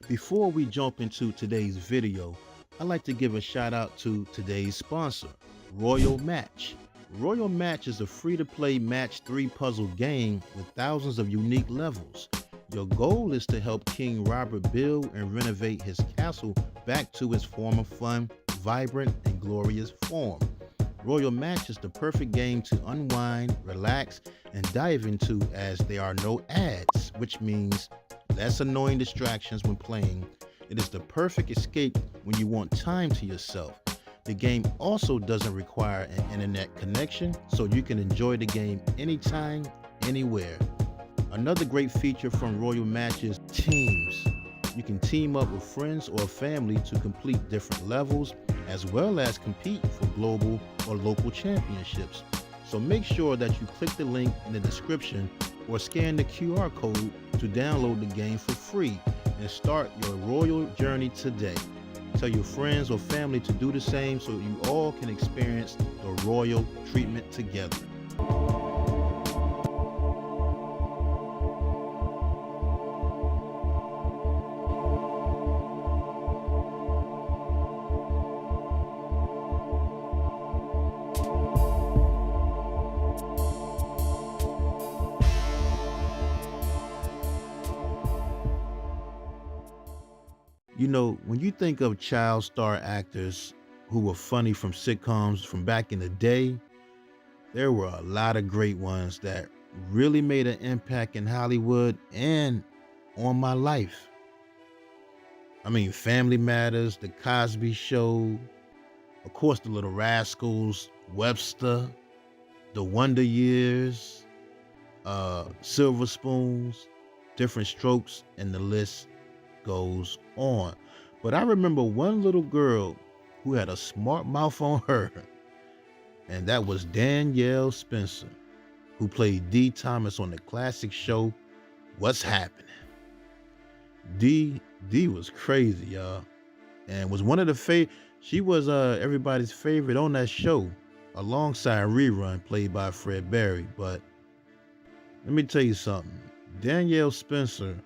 Before we jump into today's video, I'd like to give a shout out to today's sponsor, Royal Match. Royal Match is a free-to-play match 3 puzzle game with thousands of unique levels. Your goal is to help King Robert build and renovate his castle back to its former fun, vibrant, and glorious form. Royal Match is the perfect game to unwind, relax, and dive into as there are no ads, which means less annoying distractions when playing. It is the perfect escape when you want time to yourself. The game also doesn't require an internet connection, so you can enjoy the game anytime, anywhere. Another great feature from Royal Match is teams. You can team up with friends or family to complete different levels, as well as compete for global or local championships. So make sure that you click the link in the description or scan the QR code to download the game for free and start your royal journey today. Tell your friends or family to do the same so you all can experience the royal treatment together. You know, when you think of child star actors who were funny from sitcoms from back in the day, there were a lot of great ones that really made an impact in Hollywood and on my life. I mean, Family Matters, The Cosby Show, of course, The Little Rascals, Webster, The Wonder Years, Silver Spoons, Different Strokes, and the list goes on. But I remember one little girl who had a smart mouth on her, and that was Danielle Spencer, who played Dee Thomas on the classic show What's Happening. Dee was crazy, y'all, and was one of she was everybody's favorite on that show, alongside Rerun, played by Fred Berry. But let me tell you something, Danielle Spencer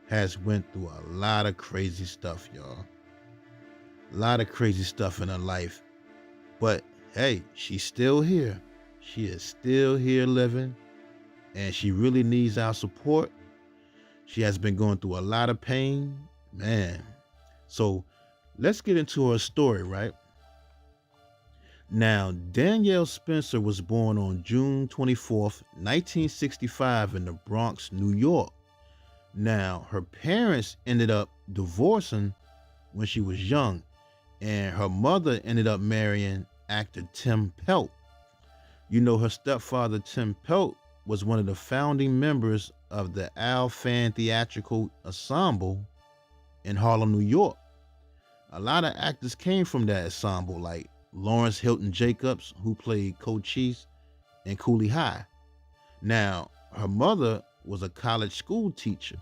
has went through a lot of crazy stuff, y'all. A lot of crazy stuff in her life. But hey, she's still here. She is still here living, and she really needs our support. She has been going through a lot of pain, man. So let's get into her story, right? Now, Danielle Spencer was born on June 24th, 1965 in the Bronx, New York. Now, her parents ended up divorcing when she was young, and her mother ended up marrying actor Tim Pelt. You know, her stepfather, Tim Pelt, was one of the founding members of the Al Fan Theatrical Ensemble in Harlem, New York. A lot of actors came from that ensemble, like Lawrence Hilton Jacobs, who played Cochise in Cooley High. Now, her mother was a college school teacher.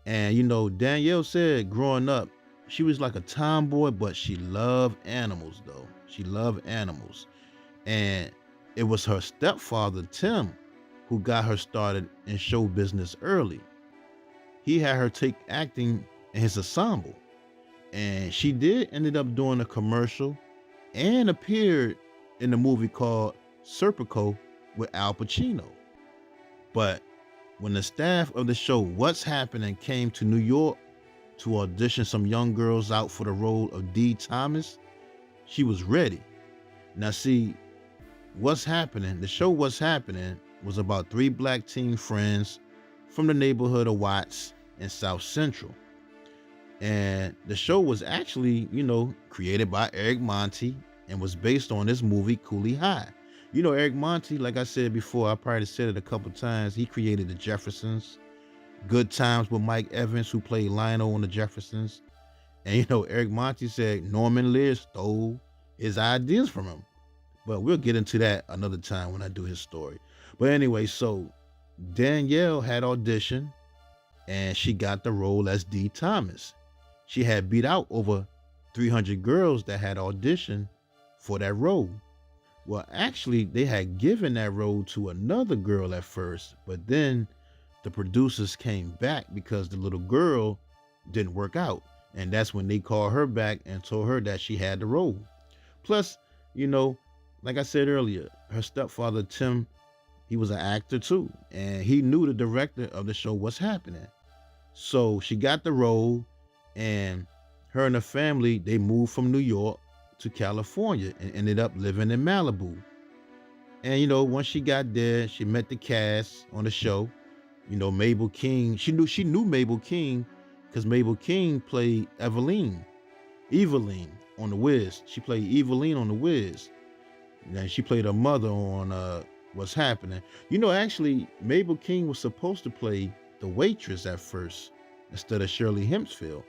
And you know, Danielle said growing up, she was like a tomboy, but she loved animals though. She loved animals. And it was her stepfather, Tim, who got her started in show business early. He had her take acting in his ensemble. And she did ended up doing a commercial and appeared in a movie called Serpico with Al Pacino. But when the staff of the show What's Happening came to New York to audition some young girls out for the role of Dee Thomas, she was ready. Now see, the show What's Happening was about 3 black teen friends from the neighborhood of Watts in South Central. And the show was actually, created by Eric Monty and was based on this movie Cooley High. You know, Eric Monty, like I said before, I probably said it a couple times, he created the Jeffersons, Good Times with Mike Evans, who played Lionel on the Jeffersons. And Eric Monty said Norman Lear stole his ideas from him. But we'll get into that another time when I do his story. But anyway, so Danielle had auditioned and she got the role as Dee Thomas. She had beat out over 300 girls that had auditioned for that role. Well, actually, they had given that role to another girl at first, but then the producers came back because the little girl didn't work out. And that's when they called her back and told her that she had the role. Plus, you know, like I said earlier, her stepfather, Tim, he was an actor too. And he knew the director of the show What's Happening. So she got the role, and her and her family, they moved from New York to California and ended up living in Malibu. And once she got there, she met the cast on the show. Mabel King. She knew Mabel King because Mabel King played Eveline on The Wiz. She played Eveline on The Wiz. And she played her mother on What's Happening. Actually, Mabel King was supposed to play the waitress at first instead of Shirley Hempfield.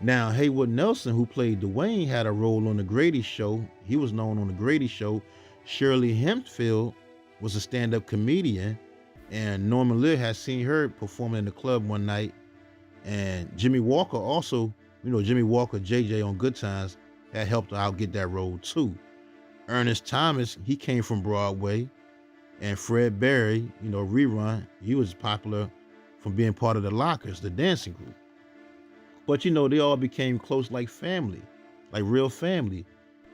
Now, Haywood Nelson, who played Dwayne, had a role on The Grady Show. He was known on The Grady Show. Shirley Hempfield was a stand-up comedian, and Norman Lear had seen her performing in the club one night. And Jimmy Walker also, Jimmy Walker, JJ on Good Times, had helped her out get that role too. Ernest Thomas, he came from Broadway. And Fred Berry, Rerun, he was popular from being part of the Lockers, the dancing group. But they all became close like family, like real family.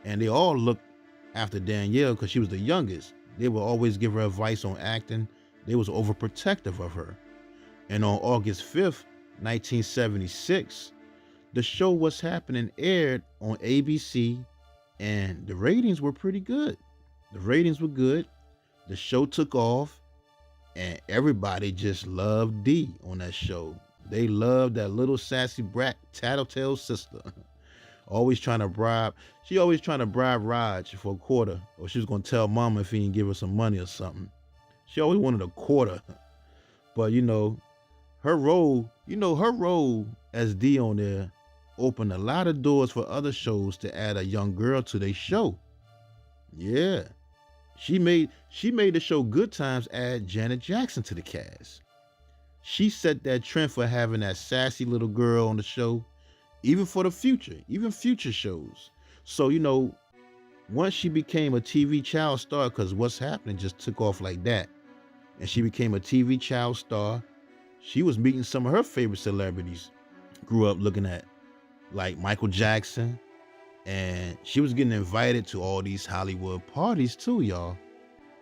And they all looked after Danielle because she was the youngest. They would always give her advice on acting. They was overprotective of her. And on August 5th, 1976, the show What's Happening aired on ABC, and the ratings were pretty good. The ratings were good. The show took off, and everybody just loved Dee on that show. They loved that little sassy brat, tattletale sister. She always trying to bribe Raj for a quarter, or she was going to tell mama if he didn't give her some money or something. She always wanted a quarter. But her role as Dee on there opened a lot of doors for other shows to add a young girl to their show. Yeah. She made the show Good Times add Janet Jackson to the cast. She set that trend for having that sassy little girl on the show, even for the future, even future shows. So, once she became a TV child star, because What's Happening just took off like that, and she became a TV child star, she was meeting some of her favorite celebrities. Grew up looking at like Michael Jackson, and she was getting invited to all these Hollywood parties too, y'all.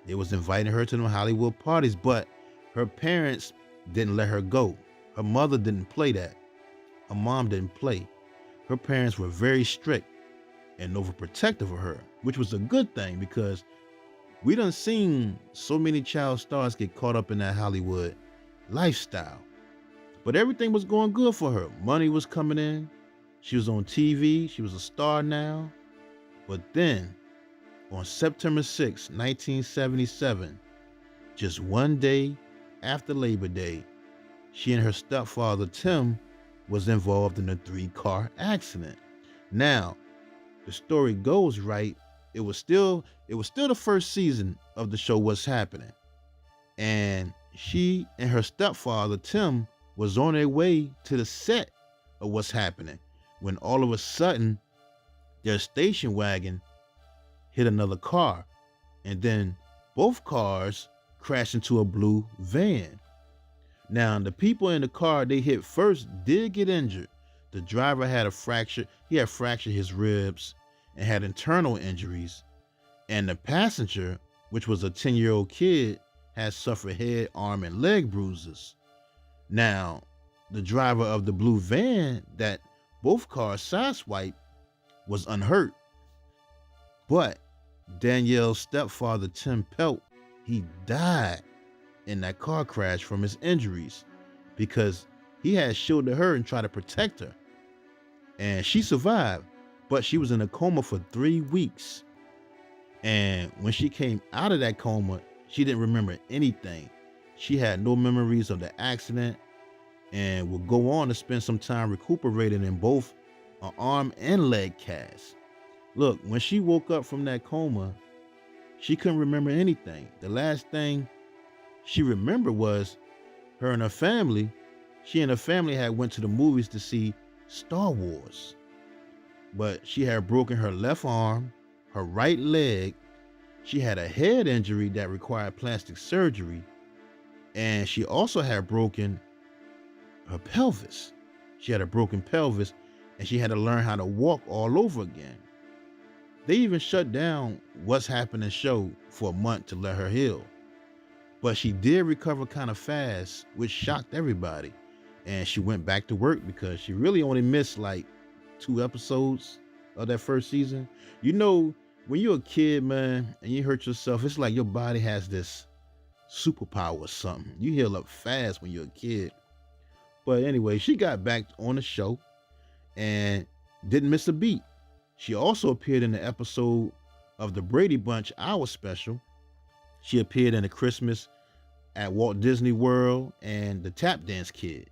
They was inviting her to them Hollywood parties, but her parents didn't let her go. Her mother didn't play that. Her mom didn't play. Her parents were very strict and overprotective of her, which was a good thing because we done seen so many child stars get caught up in that Hollywood lifestyle. But everything was going good for her. Money was coming in. She was on TV. She was a star now. But then, on September 6, 1977, just one day after Labor Day, she and her stepfather, Tim, was involved in a 3-car accident. Now, the story goes right. It was still the first season of the show What's Happening. And she and her stepfather, Tim, was on their way to the set of What's Happening when all of a sudden their station wagon hit another car, and then both cars crashed into a blue van. Now, the people in the car they hit first did get injured. The driver had he had fractured his ribs and had internal injuries. And the passenger, which was a 10-year-old kid, had suffered head, arm, and leg bruises. Now, the driver of the blue van that both cars sideswiped was unhurt. But Danielle's stepfather, Tim Pelt, he died in that car crash from his injuries because he had shielded her and tried to protect her. And she survived, but she was in a coma for 3 weeks. And when she came out of that coma, she didn't remember anything. She had no memories of the accident and would go on to spend some time recuperating in both an arm and leg cast. Look, when she woke up from that coma, she couldn't remember anything. The last thing she remembered was her and her family. She and her family had went to the movies to see Star Wars. But she had broken her left arm, her right leg. She had a head injury that required plastic surgery. And she also had broken her pelvis. She had a broken pelvis and she had to learn how to walk all over again. They even shut down What's Happening show for a month to let her heal. But she did recover kind of fast, which shocked everybody. And she went back to work because she really only missed like 2 episodes of that first season. You know, when you're a kid, man, and you hurt yourself, it's like your body has this superpower or something. You heal up fast when you're a kid. But anyway, she got back on the show and didn't miss a beat. She also appeared in the episode of the Brady Bunch Hour Special. She appeared in the Christmas at Walt Disney World and the Tap Dance Kid.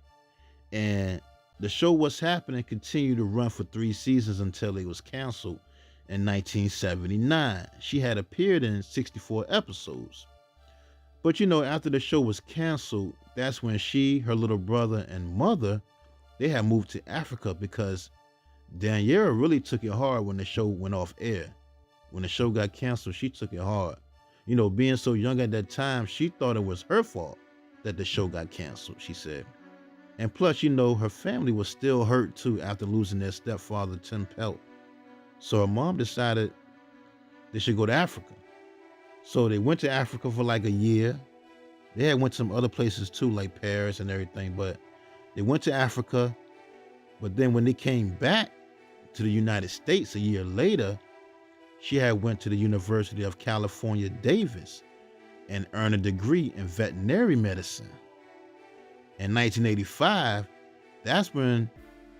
And the show What's Happening continued to run for 3 seasons until it was canceled in 1979. She had appeared in 64 episodes. But you know, after the show was canceled, that's when she, her little brother, and mother, they had moved to Africa because Danielle really took it hard when the show went off air. When the show got canceled, she took it hard. You know, being so young at that time, she thought it was her fault that the show got canceled, she said. And plus, you know, her family was still hurt too after losing their stepfather, Tim Pelt. So her mom decided they should go to Africa. So they went to Africa for like a year. They had went some other places too, like Paris and everything, but they went to Africa. But then when they came back to the United States a year later, she had went to the University of California, Davis, and earned a degree in veterinary medicine. In 1985, that's when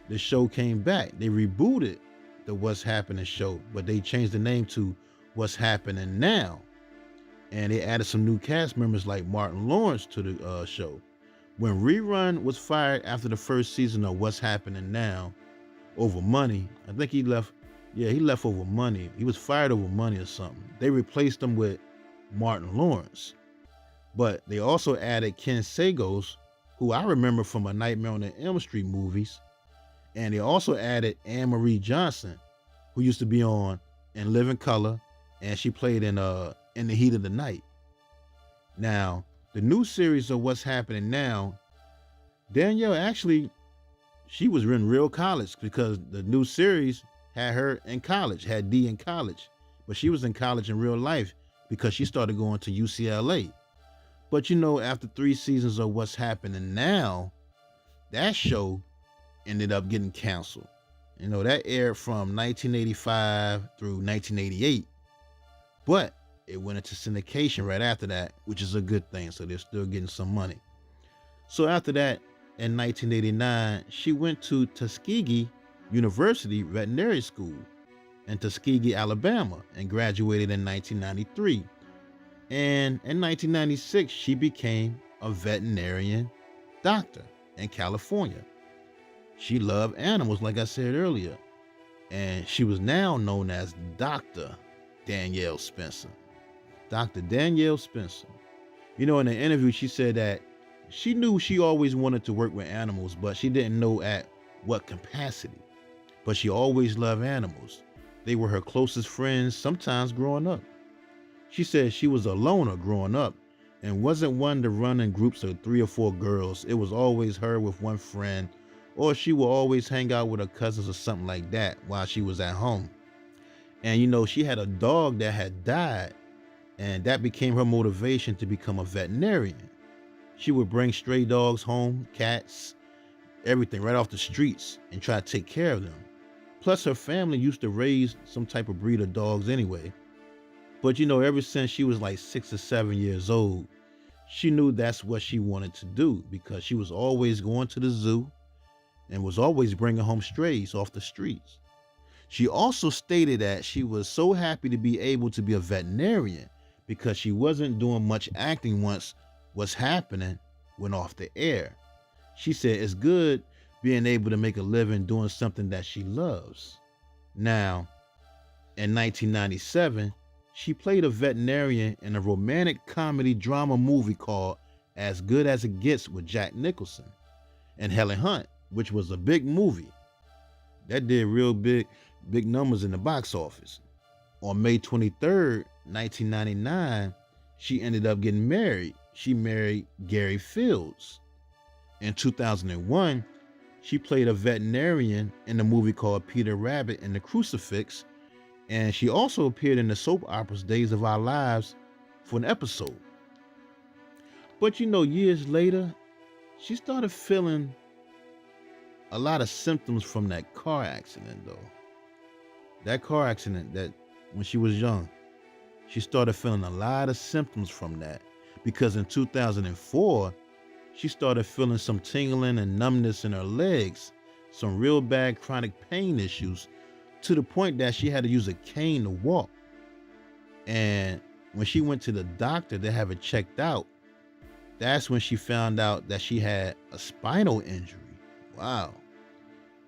the show came back. They rebooted the What's Happening show, but they changed the name to What's Happening Now. And they added some new cast members like Martin Lawrence to the show. When Rerun was fired after the first season of What's Happening Now over money, I think he left. Yeah, he left over money. He was fired over money or something. They replaced him with Martin Lawrence. But they also added Ken Sagos, who I remember from A Nightmare on Elm Street movies. And they also added Anne Marie Johnson, who used to be on In Living Color, and she played in the Heat of the Night. Now, the new series of What's Happening Now, Danielle actually, she was in real college because the new series had her in college, had Dee in college. But she was in college in real life because she started going to UCLA. But you know, after 3 seasons of What's Happening Now, that show ended up getting canceled. You know, that aired from 1985 through 1988. But it went into syndication right after that, which is a good thing. So they're still getting some money. So after that, in 1989, she went to Tuskegee University Veterinary School in Tuskegee, Alabama, and graduated in 1993. And in 1996, she became a veterinarian doctor in California. She loved animals, like I said earlier, and she was now known as Dr. Danielle Spencer. Dr. Danielle Spencer. You know, in an interview, she said that she knew she always wanted to work with animals, but she didn't know at what capacity. But she always loved animals. They were her closest friends, sometimes growing up. She said she was a loner growing up and wasn't one to run in groups of 3 or 4 girls. It was always her with one friend, or she would always hang out with her cousins or something like that while she was at home. And you know, she had a dog that had died, and that became her motivation to become a veterinarian. She would bring stray dogs home, cats, everything right off the streets, and try to take care of them. Plus, her family used to raise some type of breed of dogs anyway. But you know, ever since she was like 6 or 7 years old, she knew that's what she wanted to do because she was always going to the zoo and was always bringing home strays off the streets. She also stated that she was so happy to be able to be a veterinarian because she wasn't doing much acting once What's Happening went off the air. She said it's good being able to make a living doing something that she loves. Now, in 1997, she played a veterinarian in a romantic comedy drama movie called As Good as It Gets with Jack Nicholson and Helen Hunt, which was a big movie. That did real big numbers in the box office. On May 23rd, 1999, she ended up getting married. She married Gary Fields. In 2001, She played a veterinarian in the movie called Peter Rabbit and the Crucifix, and she also appeared in the soap operas Days of Our Lives for an episode. But years later, she started feeling a lot of symptoms from that car accident, though. That car accident that when she was young, she started feeling a lot of symptoms from that because in 2004, she started feeling some tingling and numbness in her legs, some real bad chronic pain issues to the point that she had to use a cane to walk. And when she went to the doctor to have it checked out, that's when she found out that she had a spinal injury. Wow.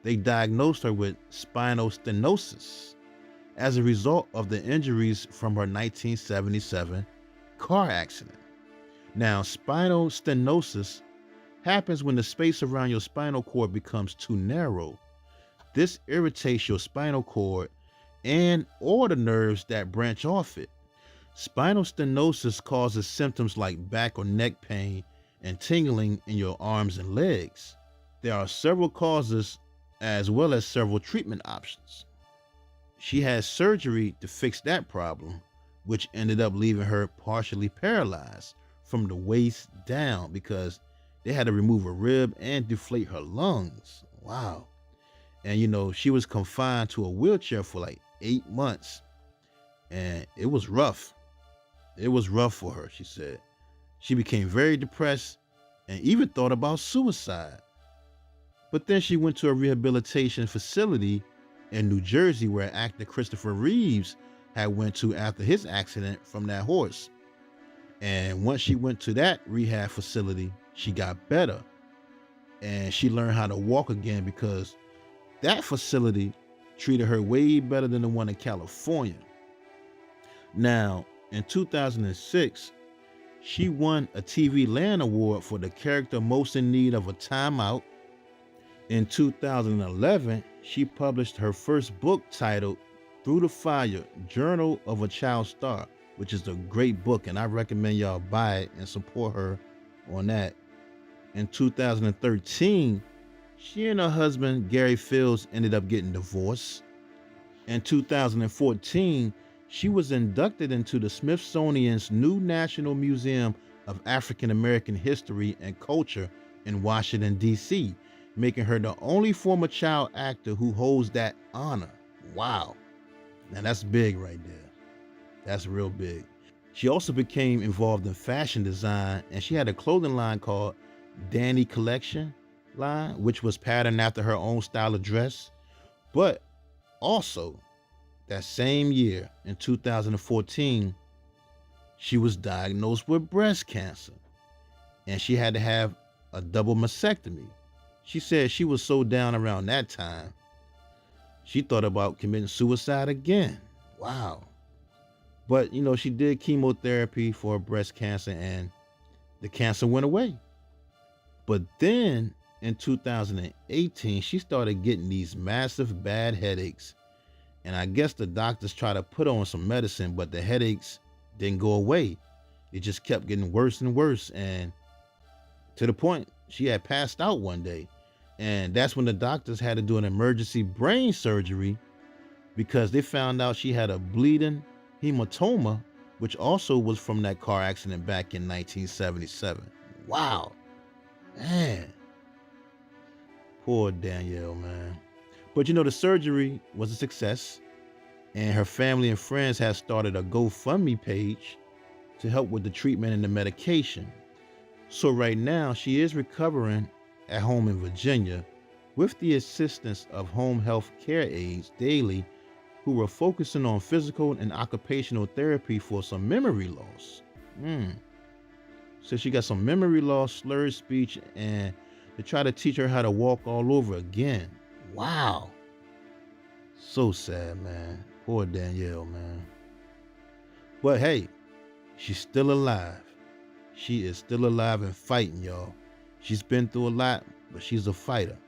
They diagnosed her with spinal stenosis as a result of the injuries from her 1977 car accident. Now, spinal stenosis happens when the space around your spinal cord becomes too narrow. This irritates your spinal cord and or the nerves that branch off it. Spinal stenosis causes symptoms like back or neck pain and tingling in your arms and legs. There are several causes as well as several treatment options. She had surgery to fix that problem, which ended up leaving her partially paralyzed from the waist down because they had to remove a rib and deflate her lungs. Wow. And she was confined to a wheelchair for like 8 months. And it was rough. It was rough for her, she said. She became very depressed and even thought about suicide. But then she went to a rehabilitation facility in New Jersey where actor Christopher Reeves had went to after his accident from that horse. And once she went to that rehab facility, she got better. And she learned how to walk again because that facility treated her way better than the one in California. Now, in 2006, she won a TV Land Award for the character most in need of a timeout. In 2011, she published her first book titled Through the Fire, Journal of a Child Star, which is a great book, and I recommend y'all buy it and support her on that. In 2013, she and her husband, Gary Fields, ended up getting divorced. In 2014, she was inducted into the Smithsonian's new National Museum of African American History and Culture in Washington, D.C., making her the only former child actor who holds that honor. Wow. Now that's big right there. That's real big. She also became involved in fashion design, and she had a clothing line called Danny Collection line, which was patterned after her own style of dress. But also, that same year, in 2014, she was diagnosed with breast cancer, and she had to have a double mastectomy. She said she was so down around that time, she thought about committing suicide again. Wow. But, she did chemotherapy for breast cancer, and the cancer went away. But then, in 2018, she started getting these massive bad headaches. And I guess the doctors tried to put on some medicine, but the headaches didn't go away. It just kept getting worse and worse. And to the point, she had passed out one day. And that's when the doctors had to do an emergency brain surgery because they found out she had a bleeding hematoma, which also was from that car accident back in 1977. Wow. Man. Poor Danielle, man. But the surgery was a success, and her family and friends have started a GoFundMe page to help with the treatment and the medication. So right now, she is recovering at home in Virginia with the assistance of home health care aides daily who are focusing on physical and occupational therapy for some memory loss. So she got some memory loss, slurred speech, and to try to teach her how to walk all over again. Wow. So sad, man. Poor Danielle, man. But hey, she's still alive. She is still alive and fighting, y'all. She's been through a lot, but she's a fighter.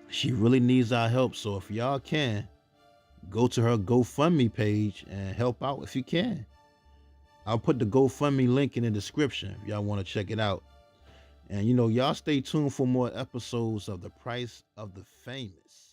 She really needs our help, so if y'all can, go to her GoFundMe page and help out if you can. I'll put the GoFundMe link in the description if y'all want to check it out. And y'all stay tuned for more episodes of The Price of the Famous.